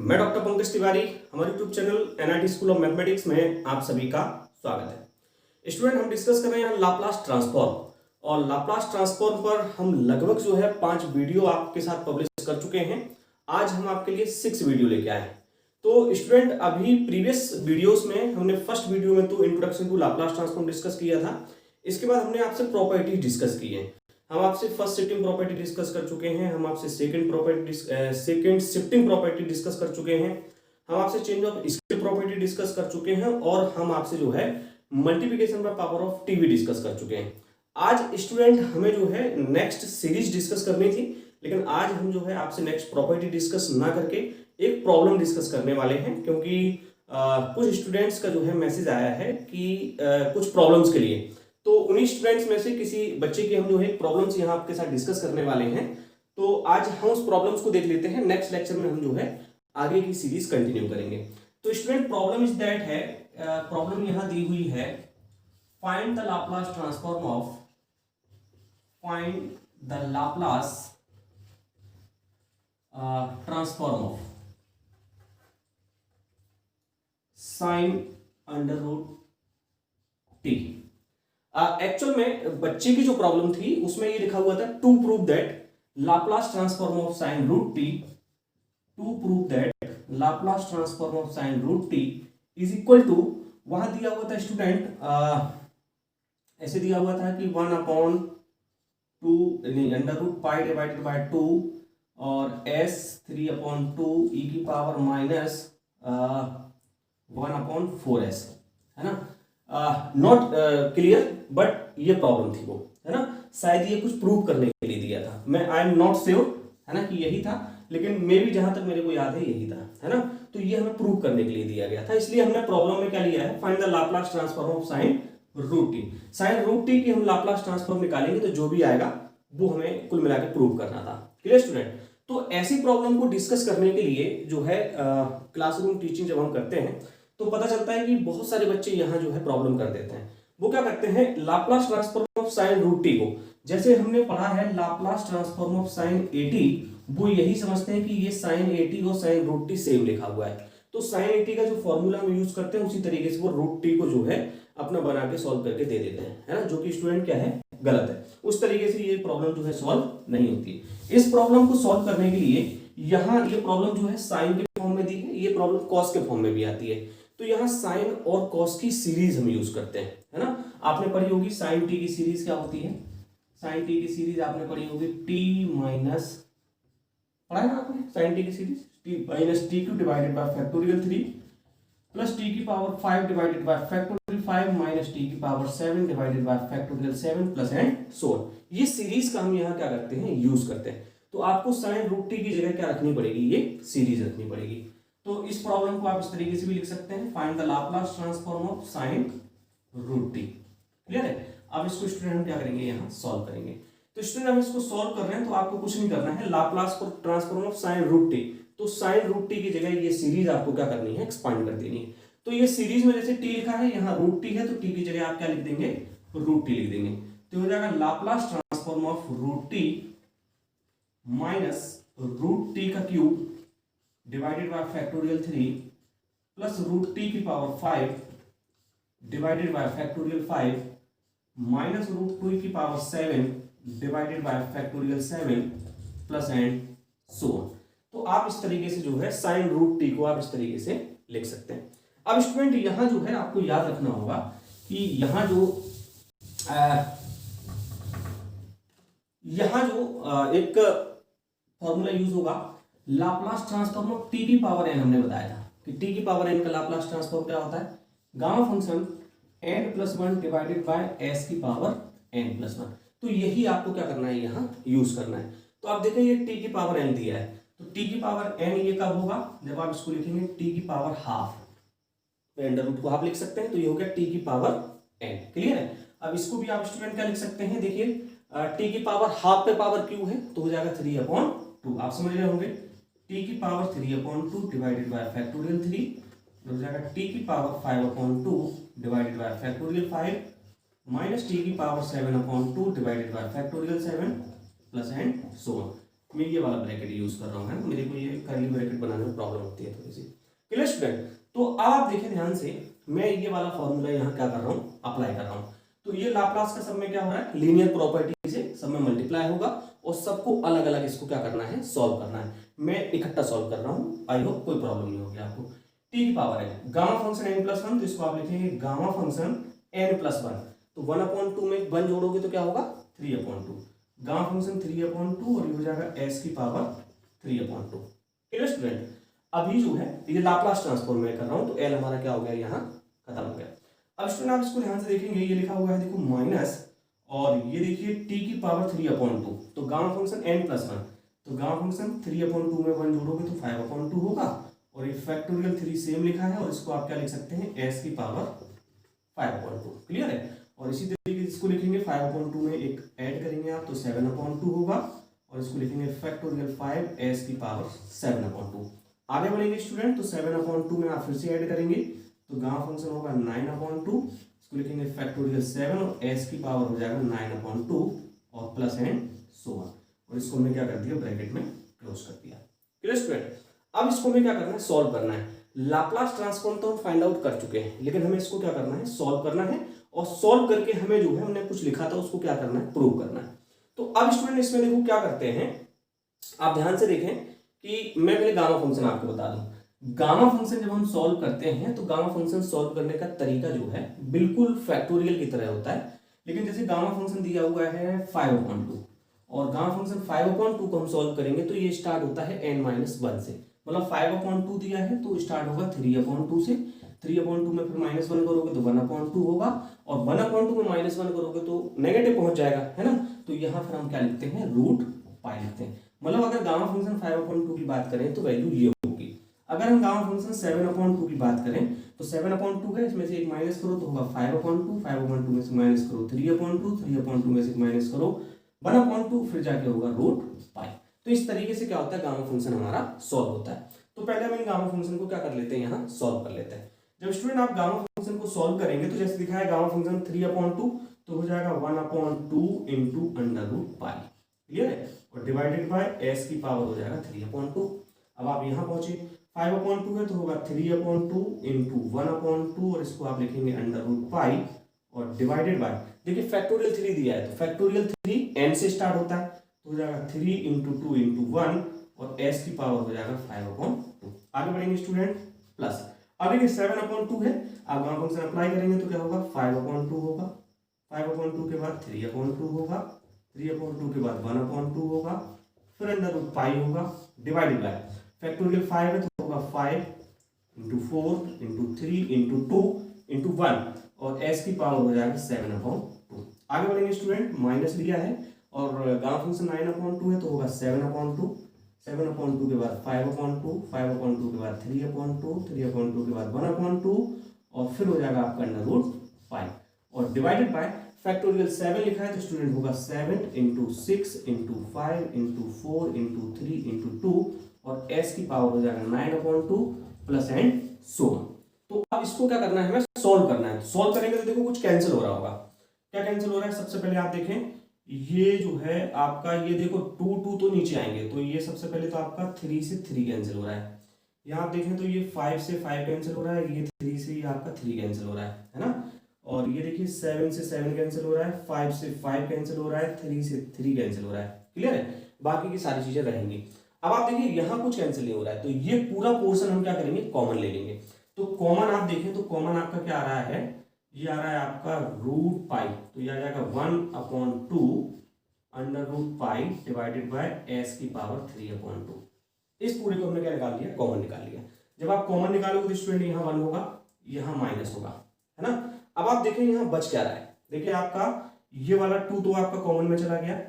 मैं डॉक्टर पंकज तिवारी, हमारे YouTube channel NIT school of mathematics में आप सभी का स्वागत है। स्टूडेंट, हम डिस्कस कर रहे हैं लाप्लास ट्रांसफॉर्म, और लाप्लास ट्रांसफॉर्म पर हम लगभग जो है 5 वीडियो आपके साथ पब्लिश कर चुके हैं। आज हम आपके लिए 6 वीडियो लेके आए हैं। तो स्टूडेंट, अभी प्रीवियस वीडियोस में हमने फर्स्ट वीडियो में तो introduction to Laplace transform discuss किया था। इसके बाद हमने आपसे प्रॉपर्टी डिस्कस की है। हम आपसे फर्स्ट शिफ्टिंग प्रॉपर्टी डिस्कस कर चुके हैं, हम आपसे सेकंड शिफ्टिंग प्रॉपर्टी डिस्कस कर चुके हैं, हम आपसे change of scale property discuss कर चुके हैं, और हम आपसे जो है multiplication by power of T भी डिस्कस कर चुके हैं। आज स्टूडेंट हमें जो है नेक्स्ट सीरीज डिस्कस करनी थी, लेकिन आज हम जो है आपसे नेक्स्ट प्रॉपर्टी डिस्कस ना करके एक प्रॉब्लम डिस्कस करने वाले हैं, क्योंकि कुछ स्टूडेंट्स का जो है मैसेज आया है कि कुछ प्रॉब्लम्स के लिए। तो उन्हीं स्टूडेंट्स में से किसी बच्चे की हम जो है प्रॉब्लम्स यहाँ आपके साथ डिस्कस करने वाले हैं। तो आज हम उस प्रॉब्लम्स को देख लेते हैं। नेक्स्ट लेक्चर में हम जो है आगे की सीरीज कंटिन्यू करेंगे। तो स्टूडेंट, प्रॉब्लम इज दैट है, प्रॉब्लम यहाँ दी हुई है, find the Laplace transform of sine under root t. Actual में बच्चे की जो प्रॉब्लम थी उसमें ये लिखा हुआ था to prove that Laplace transform of sine root t, to prove that Laplace transform of sine root t is equal to, वहां दिया हुआ था स्टूडेंट, ऐसे दिया हुआ था कि 1/2 under root pi divided by 2 और s 3/2 e की पावर माइनस 1/4s, है ना। नॉट क्लियर, बट ये प्रॉब्लम थी वो, है ना। शायद ये कुछ प्रूव करने के लिए दिया था, मैं आई एम नॉट श्योर, है ना, कि यही था, लेकिन मे भी जहां तक मेरे को याद है यही था, है ना। तो ये हमें प्रूव करने के लिए दिया गया था, इसलिए हमने प्रॉब्लम में क्या लिया है, find the Laplace transform of sine root t. Sine root t की हम लाप्लास ट्रांसफॉर्म निकालेंगे तो जो भी आएगा वो हमें कुल मिलाकर प्रूव करना था। Clear student? तो ऐसी प्रॉब्लम को डिस्कस करने के लिए जो है क्लासरूम टीचिंग जब हम करते हैं तो पता चलता है कि बहुत सारे बच्चे यहाँ जो है प्रॉब्लम कर देते हैं। वो क्या करते हैं, Laplace transform of sine root t को, जैसे हमने पढ़ा है Laplace transform of sine at, वो यही समझते हैं कि ये साइन एटी और साइन रूट टी सेम लिखा हुआ है। तो साइन एटी का जो फॉर्मूला हम यूज करते हैं उसी तरीके से वो रूट टी को जो है अपना बना के सॉल्व करके दे देते हैं, है ना, जो कि स्टूडेंट क्या है, गलत है। उस तरीके से ये प्रॉब्लम जो है सॉल्व नहीं होती। इस प्रॉब्लम को सॉल्व करने के लिए यहाँ ये प्रॉब्लम जो है साइन के फॉर्म में दी है, ये प्रॉब्लम कॉस के फॉर्म में भी आती है। तो यहाँ साइन और कॉस की सीरीज हम यूज करते हैं, है ना। आपने पढ़ी होगी साइन टी की सीरीज क्या होती है, साइन टी की सीरीज आपने पढ़ी होगी टी माइनस, पढ़ा है ना आपने साइन टी की series, t minus t cube divided by factorial 3 plus t की power 5 divided by factorial 5 minus t की power 7 divided by factorial 7 plus and so on. ये सीरीज का हम यहाँ क्या करते हैं, यूज करते हैं। तो आपको साइन रूट टी की जगह क्या रखनी पड़ेगी, ये सीरीज रखनी पड़ेगी। तो इस प्रॉब्लम को आप इस तरीके से भी लिख सकते हैं, find the Laplace transform of sine root t. Clear है? अब इसको स्टूडेंट हम क्या करेंगे, यहाँ सॉल्व करेंगे। तो स्टूडेंट हम इसको सॉल्व कर रहे हैं तो आपको कुछ नहीं करना है, Laplace transform of sine root t, तो साइन रूट टी की जगह ये सीरीज आपको क्या करनी है, एक्सपांड कर देनी है। तो ये सीरीज में जैसे टी लिखा है, यहाँ रूट टी है, तो टी की जगह आप क्या लिख देंगे, रूट टी लिख देंगे। तो हो जाएगा Laplace transform of root t minus root t का cube divided by factorial 3 plus root t की power 5 divided by factorial 5 minus root 2 की power 7 divided by factorial 7 plus and so on. तो आप इस तरीके से जो है साइन रूट टी को आप इस तरीके से लिख सकते हैं। अब स्टूडेंट यहाँ जो है आपको याद रखना होगा कि यहाँ जो एक फॉर्मूला यूज होगा, लाप्लास ट्रांसफॉर्म ऑफ टी की पावर एन, हमने बताया था कि टी की पावर एन का लाप्लास ट्रांसफॉर्म क्या होता है, gamma function n+1 divided by s की पावर n+1। तो यही आपको क्या करना है, यहाँ यूज करना है। तो आप देखें ये t की पावर n दिया है, तो t की पावर n ये कब होगा, जब आप इसको लिखेंगे t की पावर हाफ, अंडर रूट को आप लिख सकते हैं, तो ये हो गया t की पावर n। क्लियर है? अब इसको भी आप स्टूडेंट क्या लिख सकते हैं, देखिए t की पावर हाफ पे पावर q है, तो हो जाएगा 3/2। आप समझ रहे होंगे, t की पावर 3/2 डिवाइडेड बाय फैक्टोरियल 3 हो जाएगा t की power 5/2 divided by factorial 5 minus t की power 7/2 divided by factorial 7 plus and so on. मैं ये वाला ब्रैकेट यूज कर रहा हूँ, है ना, मेरे को ये कर्ली ब्रैकेट बनाने में प्रॉब्लम होती है थोड़ी सी। Clear student? तो अब आप देखिए ध्यान से, मैं ये वाला फॉर्मूला यहाँ क्या कर रहा हूँ, अप्लाई कर रहा हूँ। तो ये लाप्लास का सब में क्या हो रहा है, लीनियर प्रॉपर्टी से सब में मल्टीप्लाई होगा और सबको अलग अलग इसको क्या करना है, सॉल्व करना है। मैं इकट्ठा सॉल्व कर रहा हूँ, आई होप कोई प्रॉब्लम नहीं होगी आपको। टी की पावर है गामा फंक्शन n+1, तो इसको आप लिखेंगे गामा फंक्शन n+1। तो 1/2 में 1 जोड़ोगे तो क्या होगा, 3/2। गामा फंक्शन 3/2 और ये हो जाएगा s की पावर 3/2। Clear student? अभी जो है ये लाप्लास ट्रांसफॉर्म में कर रहा हूं, तो l हमारा क्या हो गया, यहाँ खत्म हो गया। अब स्टूडेंट आप इसको ध्यान से देखेंगे, ये लिखा हुआ है देखो माइनस, और ये देखिए t की पावर 3/2, तो गामा फंक्शन n+1, तो गामा फंक्शन 3/2 में 1 जोड़ोगे तो 5/2 होगा, और ये फैक्टोरियल 3 सेम लिखा है, और इसको आप क्या लिख सकते हैं, s की पावर 5/2। क्लियर है? और इसी तरीके से इसको लिखेंगे 5/2 में एक ऐड करेंगे आप तो 7/2 होगा, और इसको लिखेंगे फैक्टोरियल 5 s की पावर 7/2। आगे बढ़ेंगे स्टूडेंट, तो 7/2 में आप फिर से ऐड करेंगे तो गामा फंक्शन होगा 9/2, इसको लिखेंगे फैक्टोरियल 7 और s की पावर हो जाएगा 9/2 और प्लस एंड सो ऑन, और इसको हमने क्या कर दिया, ब्रैकेट में क्लोज कर दिया। Clear student? अब इसको हमें क्या करना है, सॉल्व करना है। लाप्लास ट्रांसफॉर्म तो हम फाइंड आउट कर चुके हैं, लेकिन हमें इसको क्या करना है, सॉल्व करना है, और सॉल्व करके हमें जो है, हमने कुछ लिखा था उसको क्या करना है, प्रूव करना है। तो अब स्टूडेंट इसमें देखो क्या करते हैं, आप ध्यान से देखें कि मैं पहले गामा फंक्शन आपको बता दूं। गामा फंक्शन जब हम सॉल्व करते हैं तो गामा फंक्शन सॉल्व करने का तरीका जो है बिल्कुल फैक्टोरियल की तरह होता है, लेकिन जैसे गामा फंक्शन दिया हुआ है 5/2 और गामा फंक्शन 5/2 को हम सॉल्व करेंगे तो ये स्टार्ट होता है n-1 से, मतलब 5/2 दिया है तो स्टार्ट होगा 3/2 से, 3/2 में फिर -1 करोगे तो 1/2 होगा, और 1/2 में -1 करोगे तो नेगेटिव पहुंच जाएगा, है ना। तो यहाँ फिर हम क्या लिखते हैं, √π लिखते हैं। मतलब अगर गामा फंक्शन 5/2 की बात करें तो वैल्यू ये होगी। अगर हम गामा फंक्शन 7/2 की बात करें तो 7/2 है, इसमें से एक माइनस करो तो होगा 5/2, 5/2 में से माइनस करो 3/2, 3/2 में से माइनस करो 1/2, फिर जाके होगा √π। तो इस तरीके से क्या होता है, गामा फंक्शन हमारा सॉल्व होता है। तो पहले हम इन गामा फंक्शन को क्या कर लेते हैं, यहाँ सॉल्व कर लेते हैं। जब स्टूडेंट आप गामा फंक्शन को सॉल्व करेंगे तो जैसे दिखा है गामा फंक्शन 3/2, तो हो जाएगा 1/2 इंटू √π। क्लियर है? और डिवाइडेड बाय s की पावर हो जाएगा 3/2। अब आप यहाँ पहुंचे, 5/2 है तो होगा 3/2 इंटू 1/2, और इसको आप लिखेंगे √π, और डिवाइडेड बाय, देखिए फैक्टोरियल 3 दिया है तो फैक्टोरियल 3 n से स्टार्ट होता है, तो हो जाएगा 3 इंटू 2 इंटू 1, और s की पावर हो जाएगा 5/2। आगे बढ़ेंगे स्टूडेंट, प्लस अब देखिए 7/2 है, आप गामा फंक्शन अप्लाई करेंगे तो क्या होगा, 5/2 होगा, 5/2 के बाद 3/2 होगा, 3/2 के बाद 1/2 होगा, फिर √π होगा, डिवाइडेड बाय फैक्टोरियल 5 है तो होगा 5 इंटू 4 इंटू 3 इंटू 2 इंटू 1, और s की पावर हो जाएगा 7/2। आगे बढ़ेंगे स्टूडेंट, माइनस लिया है और गामा फंक्शन 9/2 है तो होगा 7/2, 7/2 के बाद 5/2, 5/2 के बाद 3/2, 3/2 के बाद 1/2, और फिर हो जाएगा आपका √π, और डिवाइडेड बाय फैक्टोरियल 7 लिखा है तो स्टूडेंट होगा 7 into 6 into 5 into 4 into 3 into 2, और s की पावर हो जाएगा 9/2 प्लस एंड सो ऑन। तो अब इसको क्या करना है, हमें सॉल्व करना है। सॉल्व करेंगे तो देखो कुछ कैंसिल हो रहा होगा। क्या कैंसिल हो रहा है, सबसे पहले आप देखें, ये जो है आपका, ये देखो 2 तो नीचे आएंगे, तो ये सबसे पहले तो आपका 3 से 3 कैंसिल हो रहा है। यहाँ आप देखें तो ये 5 से 5 कैंसिल हो रहा है, ये 3 से ये आपका 3 कैंसिल हो रहा है ना। और ये देखिए 7 से 7 कैंसिल हो रहा है, 5 से 5 कैंसिल हो रहा है, 3 से 3 कैंसिल हो रहा है। क्लियर है? बाकी की सारी चीजें रहेंगी। अब आप देखिए यहाँ कुछ कैंसिल नहीं हो रहा है, तो ये पूरा पोर्शन हम क्या करेंगे, कॉमन ले लेंगे। तो कॉमन आप देखें तो कॉमन आपका क्या आ रहा है, ये आ रहा है आपका √π, तो ये आ जाएगा 1/2 √π डिवाइडेड बाय s की पावर 3/2। इस पूरे को हमने क्या निकाल लिया, कॉमन निकाल लिया। जब आप कॉमन निकालोगे तो स्टूडेंट यहाँ 1 होगा, यहाँ माइनस होगा, है ना। अब आप देखें यहाँ बच क्या रहा है, देखिए आपका ये वाला 2 तो आपका कॉमन में चला गया,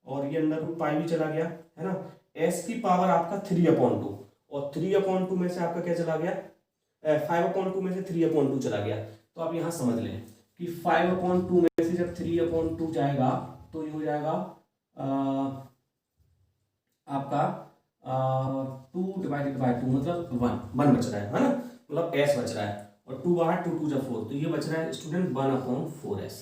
और ये √π भी चला गया, है ना। s की पावर आपका 3/2, और 3/2 में से आपका क्या चला गया, 5/2 में से 3/2 चला गया। तो आप यहाँ समझ लें कि 5/2 में से जब 3/2 जाएगा तो ये हो जाएगा आपका 2 डिवाइडेड बाय 2, मतलब 1 बच रहा है ना, मतलब s बच रहा है, और 2 बाहर 2 2 4, तो ये बच रहा है स्टूडेंट 1/4s।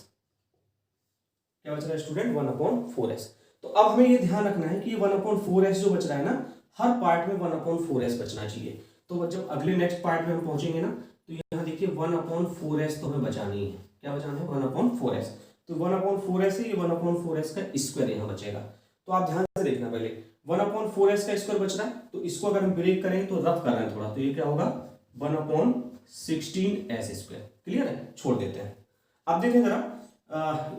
क्या बच रहा है स्टूडेंट, 1/4s। तो अब हमें ये ध्यान रखना है कि 1/4s जो बच रहा है ना, हर पार्ट में 1/4s बचना चाहिए। तो जब अगले नेक्स्ट पार्ट में हम पहुंचेंगे ना, तो यहाँ देखिए 1/4s तो हमें बचानी है। क्या बचाना है? 1/4s। तो 1/4s है, ये 1/4s का स्क्वायर यहाँ बचेगा। तो आप ध्यान से देखना, पहले 1/4s का स्क्वायर बच रहा है, तो इसको अगर हम ब्रेक करें तो रफ कर रहे हैं थोड़ा, तो ये क्या होगा? 1/16s²। क्लियर है? छोड़ देते हैं। अब देखें जरा,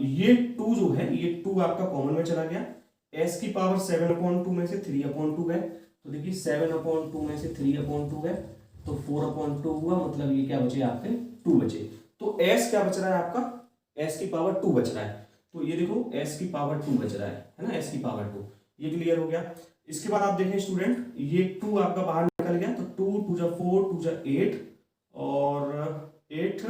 ये 2 जो है, ये 2 आपका कॉमन में चला गया। s की पावर 7/2 में से 3/2 है, तो देखिए 7/2 में से 3/2 है, तो 4/2 हुआ, मतलब ये क्या बचे आपके? 2 बचे। तो s क्या बच रहा है आपका? s की पावर 2 बच रहा है। तो ये देखो s की पावर 2 बच रहा है ना, s की पावर 2। ये क्लियर हो गया। इसके बाद आप देखें स्टूडेंट, ये 2 आपका बाहर निकल गया, तो 2 2 जा 4 2 जा 8 और 8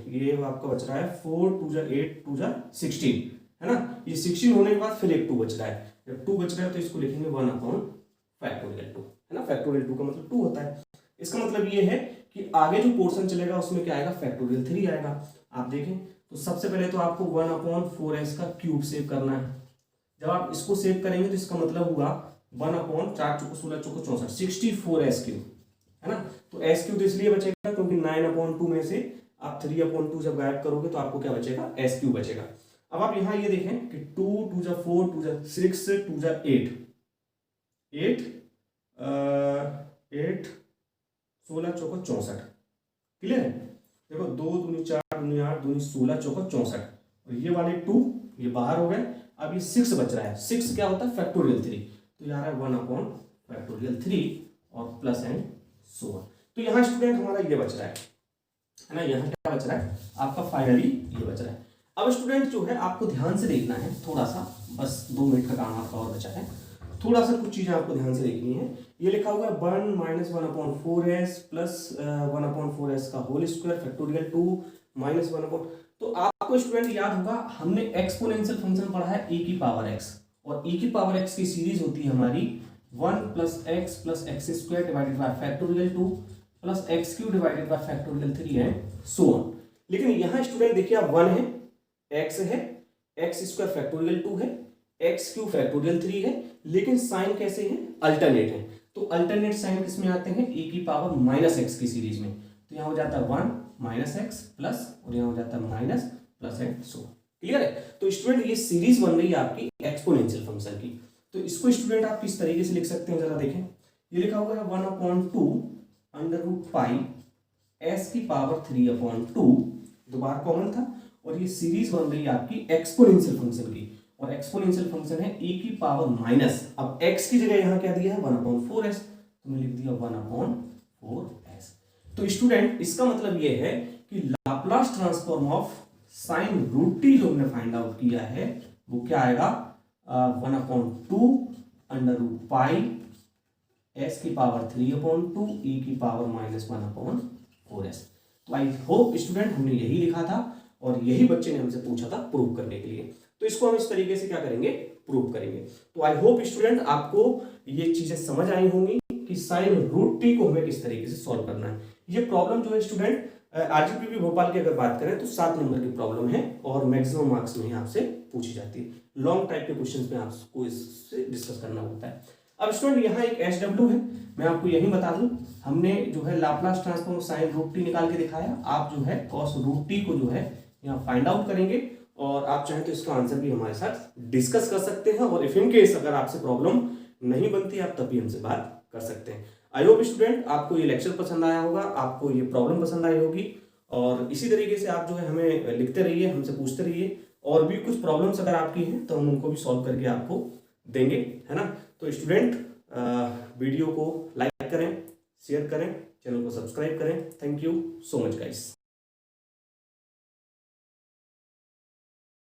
ये आपका बच रहा है 4 2 जा 8 2 जा 16, है ना। ये 16 होने के बाद फिर एक 2 बच रहा है। जब 2 बच रहा है तो इसको लिखेंगे 1/2, है ना। फैक्टोरियल 2 का मतलब 2 होता है। इसका मतलब ये है कि आगे जो पोर्शन चलेगा उसमें क्या आएगा? फैक्टोरियल 3 आएगा। आप देखें तो सबसे पहले तो आपको 1/4s का क्यूब सेव करना है। जब आप इसको सेव करेंगे तो इसका मतलब होगा 1/4 चौको 16 चौको 64, 64s क्यूब, है ना। तो s क्यूब इसलिए बचेगा क्योंकि 9/2 में से आप 3/2 जब गायब करोगे तो आपको क्या बचेगा? s क्यूब बचेगा। अब आप यहाँ ये देखें कि 2 2 जा 4 2 जा 6 2 जा 8 16 चौको 64। क्लियर है? देखो 2 दूनी 4 दूनी 8 दूनी 16 चौको 64, और ये वाले 2 ये बाहर हो गए। अब ये 6 बच रहा है। 6 क्या होता है? फैक्टोरियल 3। तो यहाँ है 1/3 और प्लस एंड सो ऑन। तो यहाँ स्टूडेंट हमारा ये बच रहा है ना। यहाँ क्या बच रहा है आपका? फाइनली ये बच रहा है। अब स्टूडेंट जो है आपको ध्यान से देखना है थोड़ा सा, बस 2 मिनट का काम आपका और बचा है। थोड़ा सा कुछ चीजें आपको ध्यान से देखनी है। ये लिखा हुआ है 1 - 1/4s प्लस 1/4s का होल स्क्वायर फैक्टोरियल 2 - 1/। तो आपको स्टूडेंट याद होगा हमने एक्सपोनेंशियल फंक्शन पढ़ा है e की पावर x, और e की पावर x की सीरीज होती है हमारी 1 + x + x² divided by factorial 2 plus x³ divided by factorial 3 and so on. लेकिन यहाँ स्टूडेंट देखिए आप 1 है, x है, x² फैक्टोरियल 2 है, x³ फैक्टोरियल 3 है, लेकिन साइन कैसे है? अल्टरनेट है। तो अल्टरनेट साइन किसमें आते हैं? e की पावर -x की सीरीज में। तो यहाँ हो जाता है 1 - x प्लस, और यहाँ हो जाता है minus plus and so. Clear है? तो स्टूडेंट ये सीरीज बन रही है आपकी एक्सपोनेंशियल फंक्शन की। तो इसको स्टूडेंट आप किस तरीके से लिख सकते हैं जरा देखें। ये लिखा हुआ है 1/2 √π s की पावर 3/2, दोबारा कॉमन था, और ये सीरीज बन रही है आपकी एक्सपोनेंशियल फंक्शन की, और एक्सपोनेंशियल फंक्शन है e की पावर माइनस, अब x की जगह यहाँ क्या दिया है? 1/4s, तो मैं लिख दिया 1/4s। तो स्टूडेंट इसका मतलब ये है कि Laplace transform of sign √t जो हमने फाइंड आउट किया है वो क्या आएगा? 1/2 √π s की पावर 3/2 e की पावर -1/4s। तो आई होप स्टूडेंट हमने यही लिखा था, और यही बच्चे ने हमसे पूछा था प्रूव करने के लिए। तो इसको हम इस तरीके से क्या करेंगे? प्रूव करेंगे। तो आई होप स्टूडेंट आपको ये चीजें समझ आई होंगी कि साइन √t को हमें किस तरीके से सॉल्व करना है। ये प्रॉब्लम जो है स्टूडेंट आरजीपीवी भोपाल की अगर बात करें तो 7 नंबर की प्रॉब्लम है, और मैक्सिमम मार्क्स में आपसे पूछी जाती है। लॉन्ग टाइप के क्वेश्चंस में आपको इससे डिस्कस करना होता है। अब स्टूडेंट यहाँ एक SW है, मैं आपको यही बता दूं, हमने जो है लाप्लास ट्रांसफॉर्म साइन √t निकाल के दिखाया। आप जो है cos √t को जो है यहाँ फाइंड आउट करेंगे, और आप चाहें तो इसका आंसर भी हमारे साथ डिस्कस कर सकते हैं, और इफ इन केस अगर आपसे प्रॉब्लम नहीं बनती आप तब भी हमसे बात कर सकते हैं। आई होप स्टूडेंट आपको ये लेक्चर पसंद आया होगा, आपको ये प्रॉब्लम पसंद आई होगी, और इसी तरीके से आप जो है हमें लिखते रहिए, हमसे पूछते रहिए, और भी कुछ प्रॉब्लम्स अगर आपकी हैं तो हम उनको भी सॉल्व करके आपको देंगे, है ना। तो स्टूडेंट वीडियो को लाइक करें, शेयर करें, चैनल को सब्सक्राइब करें। Thank you so much guys.